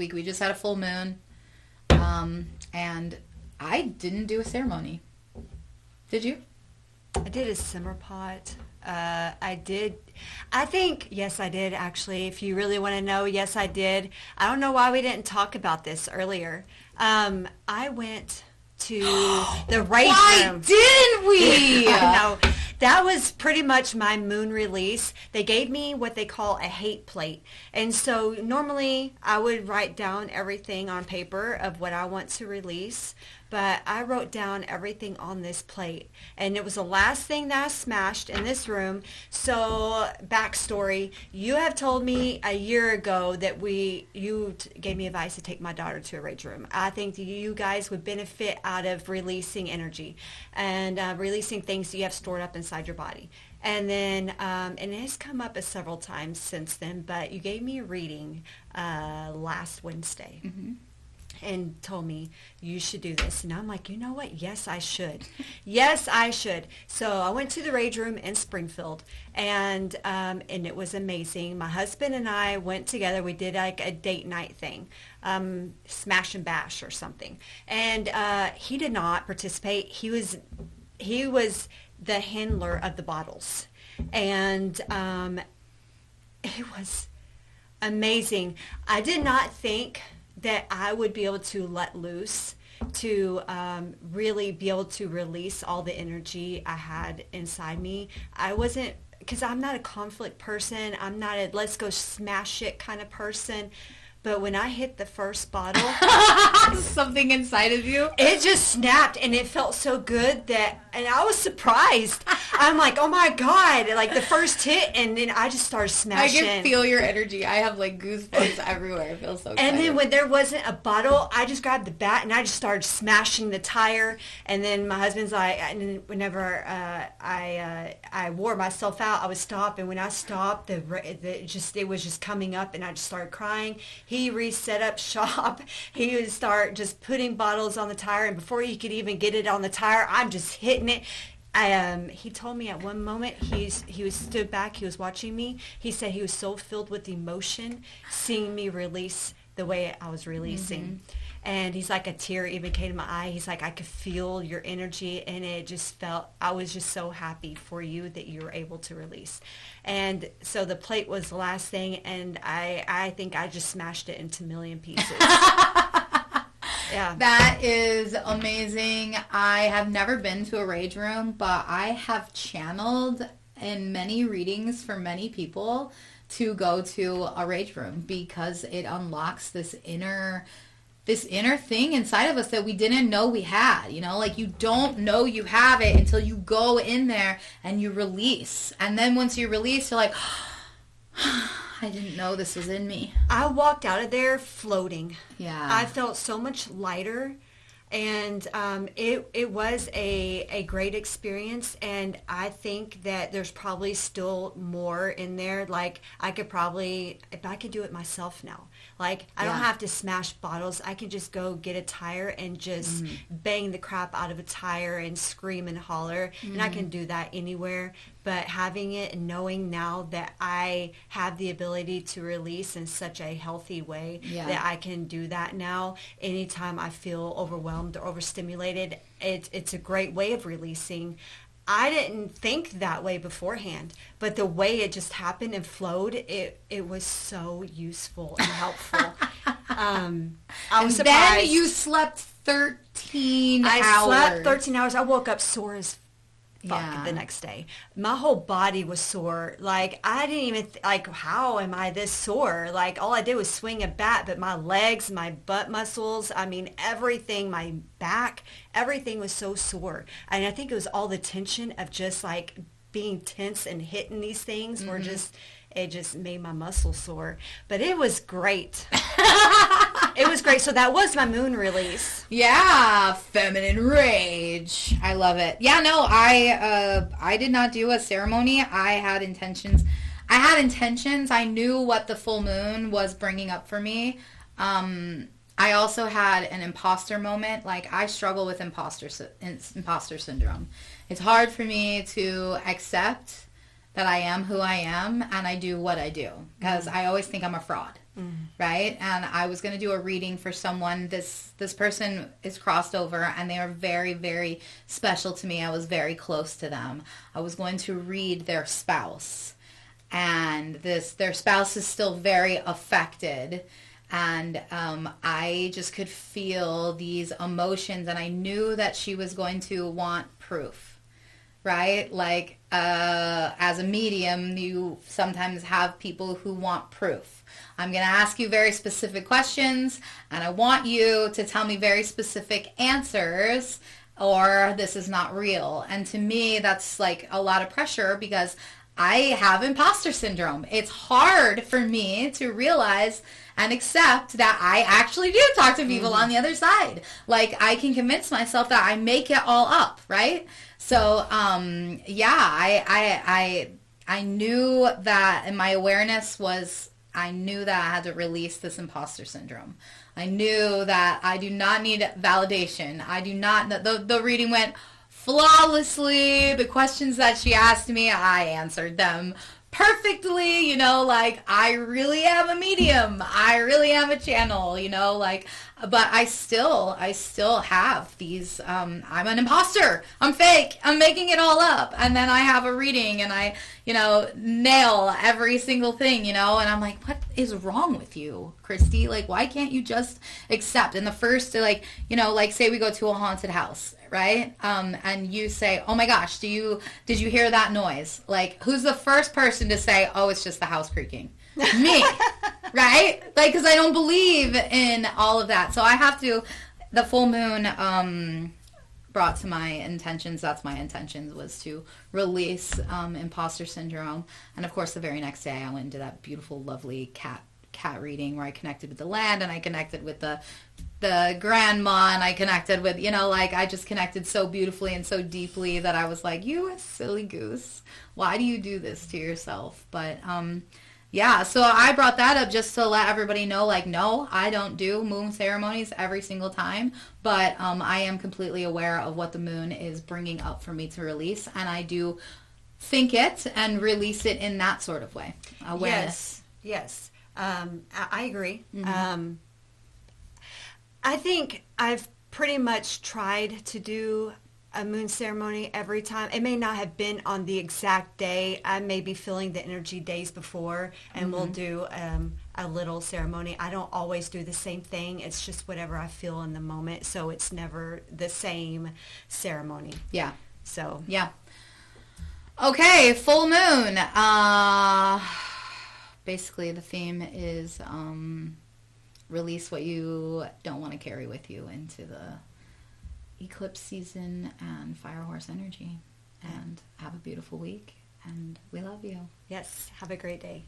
week. We just had a full moon. And I didn't do a ceremony. Did you? I did a simmer pot. I did. I think, yes, I did, actually. If you really want to know, yes, I did. I don't know why we didn't talk about this earlier. I went to the rage room. Why didn't we? I know. That was pretty much my moon release. They gave me what they call a hate plate. And so normally I would write down everything on paper of what I want to release. But I wrote down everything on this plate. And it was the last thing that I smashed in this room. So, backstory, you have told me a year ago that you gave me advice to take my daughter to a rage room. I think that you guys would benefit out of releasing energy and releasing things that you have stored up inside your body. And then, and it has come up several times since then, but you gave me a reading last Wednesday. Mm-hmm. And told me, you should do this. And I'm like, you know what? Yes, I should. Yes, I should. So I went to the rage room in Springfield, and it was amazing. My husband and I went together. We did like a date night thing, smash and bash or something. And he did not participate. He was the handler of the bottles. And it was amazing. I did not think that I would be able to let loose, to really be able to release all the energy I had inside me. I wasn't, because I'm not a conflict person. I'm not a let's go smash it kind of person. But when I hit the first bottle, something inside of you, it just snapped, and it felt so good and I was surprised. I'm like, oh my God, like the first hit, and then I just started smashing. I can feel your energy. I have like goosebumps everywhere. I feel so excited. And then when there wasn't a bottle, I just grabbed the bat and I just started smashing the tire. And then my husband's like, and whenever I wore myself out, I would stop. And when I stopped, it was just coming up, and I just started crying. He reset up shop. He would start just putting bottles on the tire, and before he could even get it on the tire, I'm just hitting it. He told me at one moment, he was stood back, he was watching me. He said he was so filled with emotion seeing me release the way I was releasing. Mm-hmm. And he's like, a tear even came to my eye. He's like, I could feel your energy, and it just felt, I was just so happy for you that you were able to release. And so the plate was the last thing, and I think I just smashed it into a million pieces. Yeah. That is amazing. I have never been to a rage room, but I have channeled in many readings for many people to go to a rage room because it unlocks this inner thing inside of us that we didn't know we had, like you don't know you have it until you go in there and you release. And then once you release, you're like, I didn't know this was in me. I walked out of there floating. Yeah. I felt so much lighter. And it was a great experience, and I think that there's probably still more in there. Like, I could probably, if I could do it myself now. Like, I don't have to smash bottles. I can just go get a tire and just bang the crap out of a tire and scream and holler. And I can do that anywhere. But having it and knowing now that I have the ability to release in such a healthy way, that I can do that now anytime I feel overwhelmed or overstimulated, it's a great way of releasing. I didn't think that way beforehand, but the way it just happened and flowed, it was so useful and helpful. I was surprised. Then you slept 13 hours. I slept 13 hours. I woke up sore as fuck the next day. My whole body was sore. Like, I didn't even how am I this sore? Like, all I did was swing a bat, but my legs, my butt muscles, I mean, everything, my back, everything was so sore. And I think it was all the tension of just like being tense and hitting these things were just, it just made my muscles sore. But it was great. It was great. So that was my moon release. Yeah, feminine rage. I love it. Yeah, no, I did not do a ceremony. I had intentions. I knew what the full moon was bringing up for me. I also had an imposter moment. Like, I struggle with imposter syndrome. It's hard for me to accept that I am who I am and I do what I do because I always think I'm a fraud. right? And I was going to do a reading for someone. This person is crossed over, and they are very, very special to me. I was very close to them. I was going to read their spouse, and their spouse is still very affected. And I just could feel these emotions, and I knew that she was going to want proof, right? Like, as a medium, you sometimes have people who want proof. I'm going to ask you very specific questions, and I want you to tell me very specific answers, or this is not real. And to me, that's like a lot of pressure because I have imposter syndrome. It's hard for me to realize and accept that I actually do talk to people on the other side. Like, I can convince myself that I make it all up, right? So, I knew that, and my awareness was, I knew that I had to release this imposter syndrome. I knew that I do not need validation. I do not, the reading went flawlessly. The questions that she asked me, I answered them perfectly, you know, like, I really am a medium. I really am a channel, you know, like, but I still have these, I'm an imposter. I'm fake. I'm making it all up. And then I have a reading and I, you know, nail every single thing, you know, and I'm like, what is wrong with you, Christy? Like, why can't you just accept? And the first, like, you know, like, say we go to a haunted house, right? And you say, oh my gosh, did you hear that noise? Like, who's the first person to say, oh, it's just the house creaking? Me, right? Like, because I don't believe in all of that. So I have to, the full moon brought to my intentions, that's my intentions, was to release imposter syndrome. And of course, the very next day, I went and did that beautiful, lovely cat reading where I connected with the land, and I connected with the grandma, and I connected with, you know, like, I just connected so beautifully and so deeply that I was like, you a silly goose. Why do you do this to yourself? But, yeah, so I brought that up just to let everybody know, like, no, I don't do moon ceremonies every single time, but I am completely aware of what the moon is bringing up for me to release, and I do think it and release it in that sort of way. Awareness. Yes. I agree. I think I've pretty much tried to do a moon ceremony every time. It may not have been on the exact day. I may be feeling the energy days before, and we'll do a little ceremony. I don't always do the same thing. It's just whatever I feel in the moment. So it's never the same ceremony. Yeah. So. Yeah. Okay, full moon. Basically, the theme is release what you don't want to carry with you into the eclipse season and fire horse energy. And have a beautiful week. And we love you. Yes. Have a great day.